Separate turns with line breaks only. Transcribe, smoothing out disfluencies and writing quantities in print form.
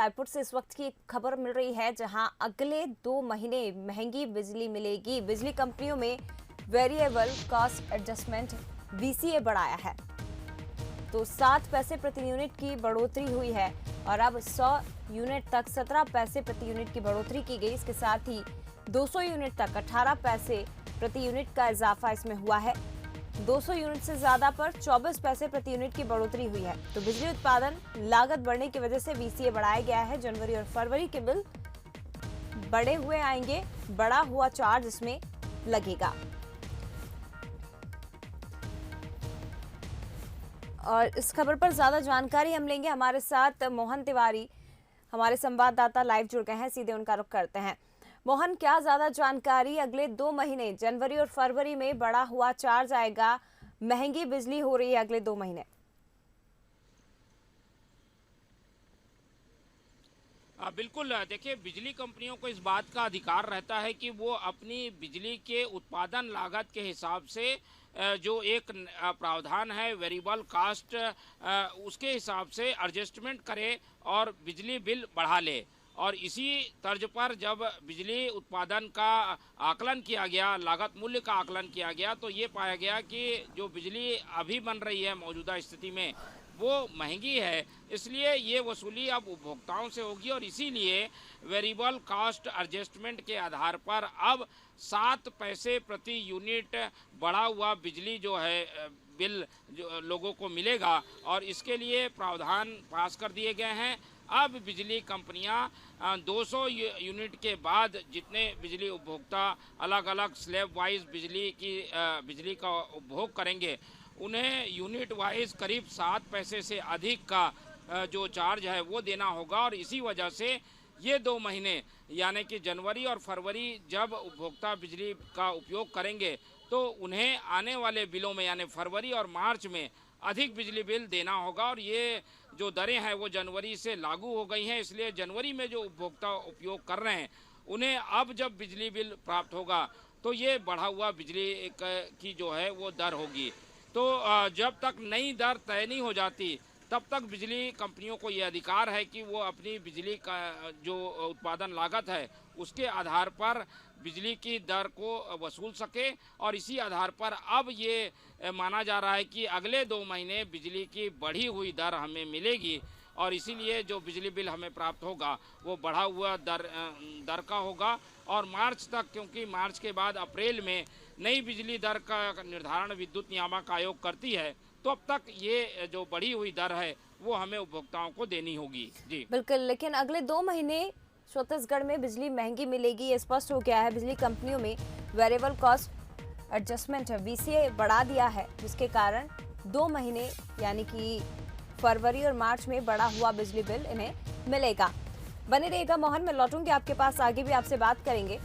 रायपुर से इस वक्त की एक खबर मिल रही है जहां अगले 2 महीने महंगी बिजली मिलेगी। बिजली कंपनियों में वेरिएबल कॉस्ट एडजस्टमेंट वीसीए बढ़ाया है तो 7 पैसे प्रति यूनिट की बढ़ोतरी हुई है और अब 100 यूनिट तक 17 पैसे प्रति यूनिट की बढ़ोतरी की गई। इसके साथ ही 200 यूनिट तक 18 पैसे प्रति यूनिट का इजाफा इसमें हुआ है। 200 यूनिट से ज्यादा पर 24 पैसे प्रति यूनिट की बढ़ोतरी हुई है। तो बिजली उत्पादन लागत बढ़ने की वजह से वीसीए बढ़ाया गया है। जनवरी और फरवरी के बिल बढ़े हुए आएंगे, बढ़ा हुआ चार्ज इसमें लगेगा। और इस खबर पर ज्यादा जानकारी हम लेंगे, हमारे साथ मोहन तिवारी हमारे संवाददाता लाइव जुड़ गए हैं, सीधे उनका रुख करते हैं। मोहन, क्या ज्यादा जानकारी? अगले 2 महीने जनवरी और फरवरी में बढ़ा हुआ चार्ज आएगा, महंगी बिजली हो रही है अगले 2 महीने।
बिल्कुल, देखिए, बिजली कंपनियों को इस बात का अधिकार रहता है कि वो अपनी बिजली के उत्पादन लागत के हिसाब से जो एक प्रावधान है वेरिएबल कास्ट, उसके हिसाब से एडजस्टमेंट करे और बिजली बिल बढ़ा ले। और इसी तर्ज पर जब बिजली उत्पादन का आकलन किया गया, लागत मूल्य का आकलन किया गया, तो ये पाया गया कि जो बिजली अभी बन रही है मौजूदा स्थिति में वो महंगी है, इसलिए ये वसूली अब उपभोक्ताओं से होगी। और इसीलिए वेरिएबल कास्ट एडजस्टमेंट के आधार पर अब 7 पैसे प्रति यूनिट बढ़ा हुआ बिजली जो है बिल जो लोगों को मिलेगा और इसके लिए प्रावधान पास कर दिए गए हैं। अब बिजली कंपनियां 200 यूनिट के बाद जितने बिजली उपभोक्ता अलग अलग स्लैब वाइज बिजली का उपभोग करेंगे, उन्हें यूनिट वाइज करीब 7 पैसे से अधिक का जो चार्ज है वो देना होगा। और इसी वजह से ये 2 महीने यानी कि जनवरी और फरवरी जब उपभोक्ता बिजली का उपयोग करेंगे तो उन्हें आने वाले बिलों में यानी फरवरी और मार्च में अधिक बिजली बिल देना होगा। और ये जो दरें हैं वो जनवरी से लागू हो गई हैं, इसलिए जनवरी में जो उपभोक्ता उपयोग कर रहे हैं उन्हें अब जब बिजली बिल प्राप्त होगा तो ये बढ़ा हुआ बिजली की जो है वो दर होगी। तो जब तक नई दर तय नहीं हो जाती तब तक बिजली कंपनियों को ये अधिकार है कि वो अपनी बिजली का जो उत्पादन लागत है उसके आधार पर बिजली की दर को वसूल सके। और इसी आधार पर अब ये माना जा रहा है कि अगले 2 महीने बिजली की बढ़ी हुई दर हमें मिलेगी और इसीलिए जो बिजली बिल हमें प्राप्त होगा वो बढ़ा हुआ दर का होगा। और मार्च तक, क्योंकि मार्च के बाद अप्रैल में नई बिजली दर का निर्धारण विद्युत नियामक आयोग करती है, तो अब तक ये जो बढ़ी हुई दर है वो हमें उपभोक्ताओं को देनी होगी। जी
बिल्कुल, लेकिन अगले 2 महीने छत्तीसगढ़ में बिजली महंगी मिलेगी, ये स्पष्ट हो गया है। बिजली कंपनियों में वेरिएबल कॉस्ट एडजस्टमेंट वीसीए बढ़ा दिया है, जिसके कारण 2 महीने यानी कि फरवरी और मार्च में बढ़ा हुआ बिजली बिल इन्हें मिलेगा। बने रहिएगा मोहन, मैं लौटूंगी आपके पास, आगे भी आपसे बात करेंगे।